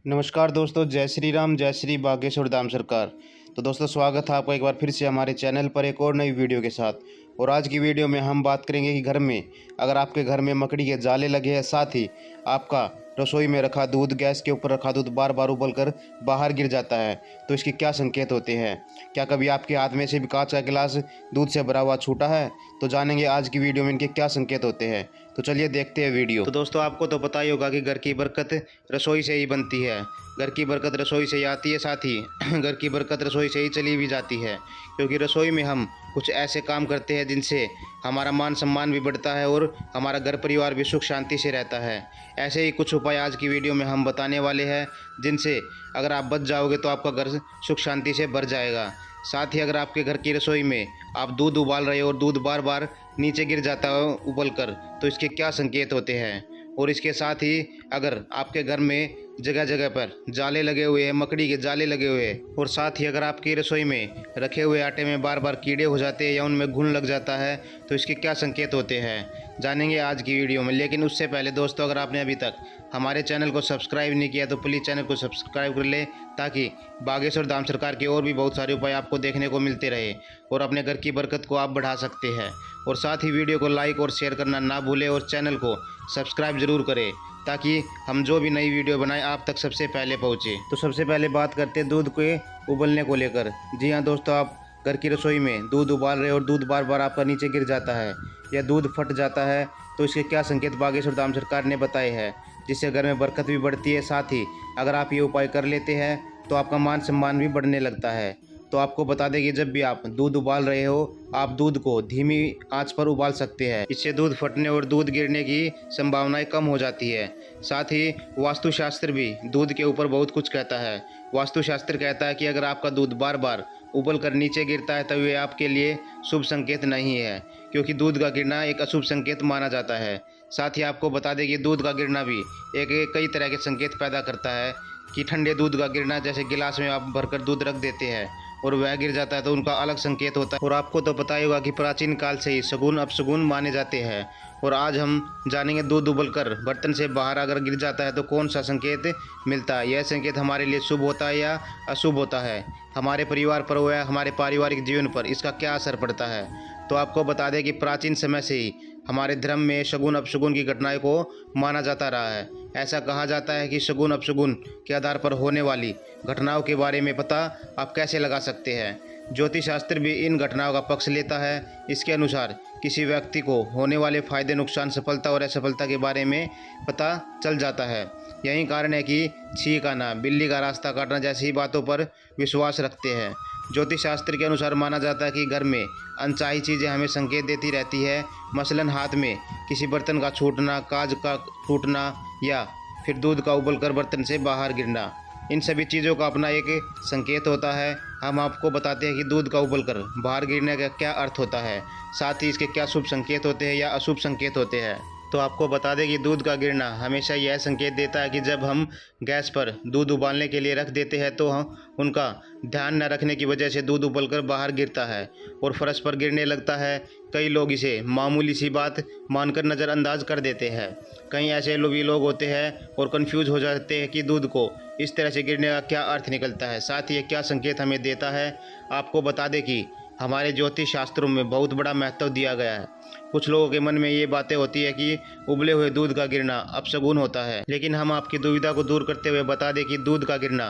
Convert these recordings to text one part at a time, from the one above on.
नमस्कार दोस्तों, जय श्री राम, जय श्री बागेश्वर धाम सरकार। तो दोस्तों, स्वागत है आपका एक बार फिर से हमारे चैनल पर एक और नई वीडियो के साथ। और आज की वीडियो में हम बात करेंगे कि घर में अगर आपके घर में मकड़ी के जाले लगे हैं, साथ ही आपका रसोई में रखा दूध, गैस के ऊपर रखा दूध बार बार उबलकर बाहर गिर जाता है, तो इसके क्या संकेत होते हैं। क्या कभी आपके हाथ में से भी कांच का गिलास दूध से भरा हुआ छूटा है? तो जानेंगे आज की वीडियो में इनके क्या संकेत होते हैं। तो चलिए देखते हैं वीडियो। तो दोस्तों, आपको तो पता ही होगा कि घर की बरकत रसोई से ही बनती है। घर की बरकत रसोई से ही आती है, साथ ही घर की बरकत रसोई से ही चली भी जाती है, क्योंकि रसोई में हम कुछ ऐसे काम करते हैं जिनसे हमारा मान सम्मान भी बढ़ता है और हमारा घर परिवार भी सुख शांति से रहता है। ऐसे ही कुछ उपाय आज की वीडियो में हम बताने वाले हैं, जिनसे अगर आप बच जाओगे तो आपका घर सुख शांति से भर जाएगा। साथ ही अगर आपके घर की रसोई में आप दूध उबाल रहे हो और दूध बार बार नीचे गिर जाता है उबल कर, तो इसके क्या संकेत होते हैं। और इसके साथ ही अगर आपके घर में जगह जगह पर जाले लगे हुए हैं, मकड़ी के जाले लगे हुए हैं, और साथ ही अगर आपकी रसोई में रखे हुए आटे में बार बार कीड़े हो जाते हैं या उनमें घुन लग जाता है, तो इसके क्या संकेत होते हैं, जानेंगे आज की वीडियो में। लेकिन उससे पहले दोस्तों, अगर आपने अभी तक हमारे चैनल को सब्सक्राइब नहीं किया तो प्लीज़ चैनल को सब्सक्राइब कर ले, ताकि बागेश्वर धाम सरकार के और भी बहुत सारे उपाय आपको देखने को मिलते रहे और अपने घर की बरकत को आप बढ़ा सकते हैं। और साथ ही वीडियो को लाइक और शेयर करना ना भूलें और चैनल को सब्सक्राइब ज़रूर करें, ताकि हम जो भी नई वीडियो बनाएं आप तक सबसे पहले पहुंचे। तो सबसे पहले बात करते हैं दूध के उबलने को लेकर। जी हाँ दोस्तों, आप घर की रसोई में दूध उबाल रहे हो और दूध बार बार आपका नीचे गिर जाता है या दूध फट जाता है, तो इसके क्या संकेत बागेश्वर धाम सरकार ने बताए हैं, जिससे घर में बरकत भी बढ़ती है। साथ ही अगर आप ये उपाय कर लेते हैं तो आपका मान सम्मान भी बढ़ने लगता है। तो आपको बता दें कि जब भी आप दूध उबाल रहे हो, आप दूध को धीमी आंच पर उबाल सकते हैं। इससे दूध फटने और दूध गिरने की संभावनाएं कम हो जाती है। साथ ही वास्तुशास्त्र भी दूध के ऊपर बहुत कुछ कहता है। वास्तुशास्त्र कहता है कि अगर आपका दूध बार बार उबल कर नीचे गिरता है तो ये आपके लिए शुभ संकेत नहीं है, क्योंकि दूध का गिरना एक अशुभ संकेत माना जाता है। साथ ही आपको बता दें कि दूध का गिरना भी एक कई तरह के संकेत पैदा करता है, कि ठंडे दूध का गिरना, जैसे गिलास में आप भरकर दूध रख देते हैं और वह गिर जाता है, तो उनका अलग संकेत होता है। और आपको तो पता ही होगा कि प्राचीन काल से ही शगुन अपशगुन माने जाते हैं। और आज हम जानेंगे दूध उबलकर बर्तन से बाहर अगर गिर जाता है तो कौन सा संकेत मिलता है। यह संकेत हमारे लिए शुभ होता है या अशुभ होता है, हमारे परिवार पर या हमारे पारिवारिक जीवन पर इसका क्या असर पड़ता है। तो आपको बता दें कि प्राचीन समय से ही हमारे धर्म में शगुन अपशगुन की घटनाएं को माना जाता रहा है। ऐसा कहा जाता है कि शगुन अपशगुन के आधार पर होने वाली घटनाओं के बारे में पता आप कैसे लगा सकते हैं। ज्योतिष शास्त्र भी इन घटनाओं का पक्ष लेता है। इसके अनुसार किसी व्यक्ति को होने वाले फायदे, नुकसान, सफलता और असफलता के बारे में पता चल जाता है। यही कारण है कि छींक आना, बिल्ली का रास्ता काटना जैसी बातों पर विश्वास रखते हैं। ज्योतिष शास्त्र के अनुसार माना जाता है कि घर में अनचाही चीज़ें हमें संकेत देती रहती है। मसलन हाथ में किसी बर्तन का छूटना, कांच का टूटना या फिर दूध का उबलकर बर्तन से बाहर गिरना, इन सभी चीज़ों का अपना एक संकेत होता है। हम आपको बताते हैं कि दूध का उबलकर बाहर गिरने का क्या अर्थ होता है, साथ ही इसके क्या शुभ संकेत होते हैं या अशुभ संकेत होते हैं। तो आपको बता दें कि दूध का गिरना हमेशा यह संकेत देता है कि जब हम गैस पर दूध उबालने के लिए रख देते हैं तो हम उनका ध्यान न रखने की वजह से दूध उबलकर बाहर गिरता है और फर्श पर गिरने लगता है। कई लोग इसे मामूली सी बात मानकर नज़रअंदाज कर देते हैं। कई ऐसे भी लोग होते हैं और कंफ्यूज हो जाते हैं कि दूध को इस तरह से गिरने का क्या अर्थ निकलता है, साथ ही ये क्या संकेत हमें देता है। आपको बता दें कि हमारे ज्योतिष शास्त्रों में बहुत बड़ा महत्व दिया गया है। कुछ लोगों के मन में ये बातें होती है कि उबले हुए दूध का गिरना अपशगुन होता है, लेकिन हम आपकी दुविधा को दूर करते हुए बता दें कि दूध का गिरना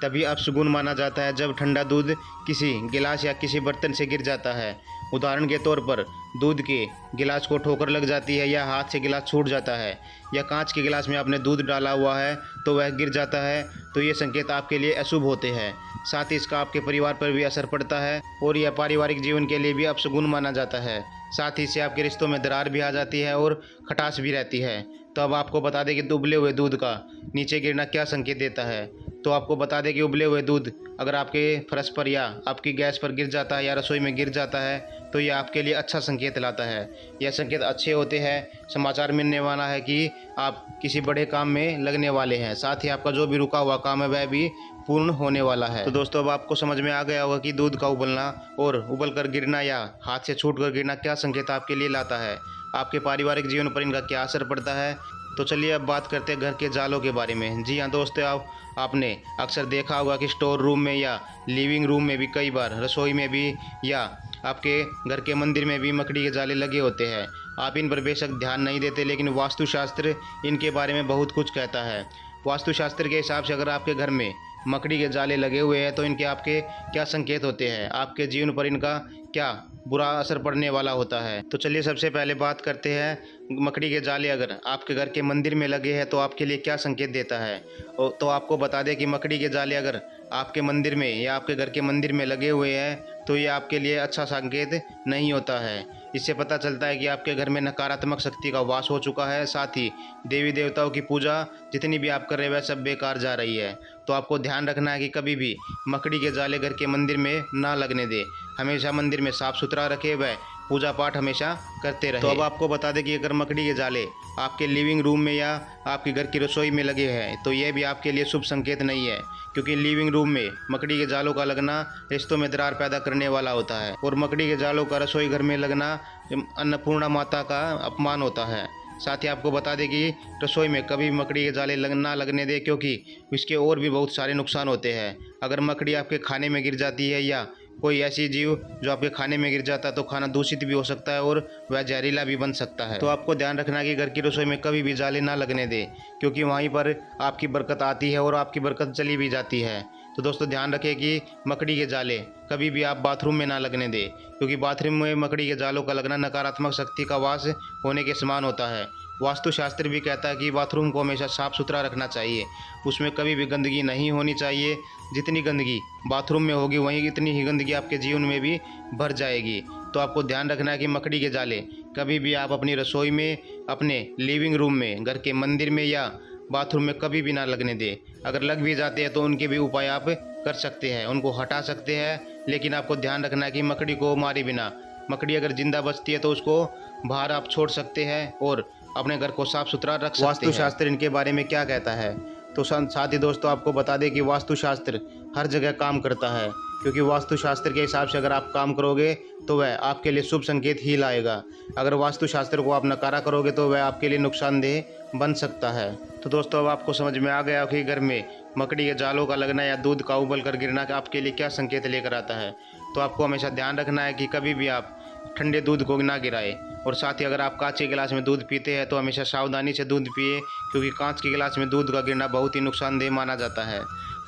तभी अपशगुन माना जाता है जब ठंडा दूध किसी गिलास या किसी बर्तन से गिर जाता है। उदाहरण के तौर पर दूध के गिलास को ठोकर लग जाती है, या हाथ से गिलास छूट जाता है, या कांच के गिलास में आपने दूध डाला हुआ है तो वह गिर जाता है, तो ये संकेत आपके लिए अशुभ होते हैं। साथ ही इसका आपके परिवार पर भी असर पड़ता है और यह पारिवारिक जीवन के लिए भी अपशगुन माना जाता है। साथ ही इससे आपके रिश्तों में दरार भी आ जाती है और खटास भी रहती है। तो अब आपको बता दें कि उबले हुए दूध का नीचे गिरना क्या संकेत देता है। तो आपको बता दें कि उबले हुए दूध अगर आपके फर्श पर या आपकी गैस पर गिर जाता है या रसोई में गिर जाता है तो यह आपके लिए अच्छा संकेत लाता है। यह संकेत अच्छे होते हैं। समाचार मिलने वाला है कि आप किसी बड़े काम में लगने वाले हैं। साथ ही आपका जो भी रुका हुआ काम है वह भी पूर्ण होने वाला है। तो दोस्तों अब आपको समझ में आ गया होगा कि दूध का उबलना और उबल कर गिरना या हाथ से छूट कर गिरना क्या संकेत आपके लिए लाता है, आपके पारिवारिक जीवन पर इनका क्या असर पड़ता है। तो चलिए अब बात करते हैं घर के जालों के बारे में। जी हाँ दोस्तों, आपने अक्सर देखा होगा कि स्टोर रूम में या लिविंग रूम में भी, कई बार रसोई में भी या आपके घर के मंदिर में भी मकड़ी के जाले लगे होते हैं। आप इन पर बेशक ध्यान नहीं देते, लेकिन वास्तुशास्त्र इनके बारे में बहुत कुछ कहता है। वास्तुशास्त्र के हिसाब से अगर आपके घर में मकड़ी के जाले लगे हुए हैं तो इनके आपके क्या संकेत होते हैं, आपके जीवन पर इनका क्या बुरा असर पड़ने वाला होता है। तो चलिए सबसे पहले बात करते हैं मकड़ी के जाले अगर आपके घर के मंदिर में लगे हैं तो आपके लिए क्या संकेत देता है। तो आपको बता दें कि मकड़ी के जाले अगर आपके मंदिर में या आपके घर के मंदिर में लगे हुए हैं तो ये आपके लिए अच्छा संकेत नहीं होता है। इससे पता चलता है कि आपके घर में नकारात्मक शक्ति का वास हो चुका है, साथ ही देवी देवताओं की पूजा जितनी भी आप कर रहे हैं वह सब बेकार जा रही है। तो आपको ध्यान रखना है कि कभी भी मकड़ी के जाले घर के मंदिर में ना लगने दे। हमेशा मंदिर में साफ सुथरा रखे, वह पूजा पाठ हमेशा करते रहे। तो अब आपको बता दें कि अगर मकड़ी के जाले आपके लिविंग रूम में या आपके घर की रसोई में लगे हैं तो यह भी आपके लिए शुभ संकेत नहीं है, क्योंकि लिविंग रूम में मकड़ी के जालों का लगना रिश्तों में दरार पैदा करने वाला होता है और मकड़ी के जालों का रसोई घर में लगना अन्नपूर्णा माता का अपमान होता है। साथ ही आपको बता दें कि रसोई में कभी मकड़ी के जाले ना लगने दें, क्योंकि इसके और भी बहुत सारे नुकसान होते हैं। अगर मकड़ी आपके खाने में गिर जाती है या कोई ऐसी जीव जो आपके खाने में गिर जाता है तो खाना दूषित भी हो सकता है और वह जहरीला भी बन सकता है। तो आपको ध्यान रखना है कि घर की रसोई में कभी भी जाले ना लगने दें, क्योंकि वहीं पर आपकी बरकत आती है और आपकी बरकत चली भी जाती है। तो दोस्तों ध्यान रखें कि मकड़ी के जाले कभी भी आप बाथरूम में ना लगने दें, क्योंकि बाथरूम में मकड़ी के जालों का लगना नकारात्मक शक्ति का वास होने के समान होता है। वास्तुशास्त्र भी कहता है कि बाथरूम को हमेशा साफ सुथरा रखना चाहिए, उसमें कभी भी गंदगी नहीं होनी चाहिए। जितनी गंदगी बाथरूम में होगी वहीं इतनी ही गंदगी आपके जीवन में भी भर जाएगी। तो आपको ध्यान रखना है कि मकड़ी के जाले कभी भी आप अपनी रसोई में, अपने लिविंग रूम में, घर के मंदिर में या बाथरूम में कभी भी ना लगने दें। अगर लग भी जाते हैं तो उनके भी उपाय आप कर सकते हैं, उनको हटा सकते हैं, लेकिन आपको ध्यान रखना है कि मकड़ी को मारे बिना, मकड़ी अगर जिंदा बचती है तो उसको बाहर आप छोड़ सकते हैं और अपने घर को साफ सुथरा रख सकते हैं। वास्तुशास्त्र इनके बारे में क्या कहता है, तो साथ ही दोस्तों आपको बता दें कि वास्तुशास्त्र हर जगह काम करता है, क्योंकि वास्तुशास्त्र के हिसाब से अगर आप काम करोगे तो वह आपके लिए शुभ संकेत ही लाएगा। अगर वास्तुशास्त्र को आप नकारा करोगे तो वह आपके लिए नुकसानदेह बन सकता है। तो दोस्तों अब आपको समझ में आ गया कि घर में मकड़ी के जालों का लगना या दूध का उबल कर गिरना आपके लिए क्या संकेत लेकर आता है। तो आपको हमेशा ध्यान रखना है कि कभी भी आप ठंडे दूध को ना गिराएं, और साथ ही अगर आप कांच के गिलास में दूध पीते हैं तो हमेशा सावधानी से दूध पिए, क्योंकि कांच के गिलास में दूध का गिरना बहुत ही नुकसानदेह माना जाता है।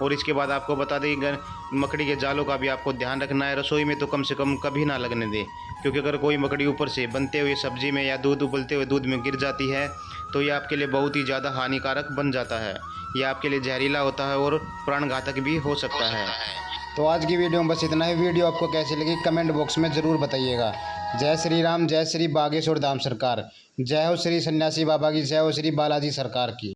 और इसके बाद आपको बता दें कि मकड़ी के जालों का भी आपको ध्यान रखना है। रसोई में तो कम से कम कभी ना लगने दें, क्योंकि अगर कोई मकड़ी ऊपर से बनते हुए सब्जी में या दूध उबलते हुए दूध में गिर जाती है तो ये आपके लिए बहुत ही ज़्यादा हानिकारक बन जाता है। ये आपके लिए जहरीला होता है और प्राणघातक भी हो सकता है। तो आज की वीडियो में बस इतना ही। वीडियो आपको कैसी लगी कमेंट बॉक्स में ज़रूर बताइएगा। जय श्री राम, जय श्री बागेश्वर धाम सरकार, जय हो श्री सन्यासी बाबा की, जय हो श्री बालाजी सरकार की।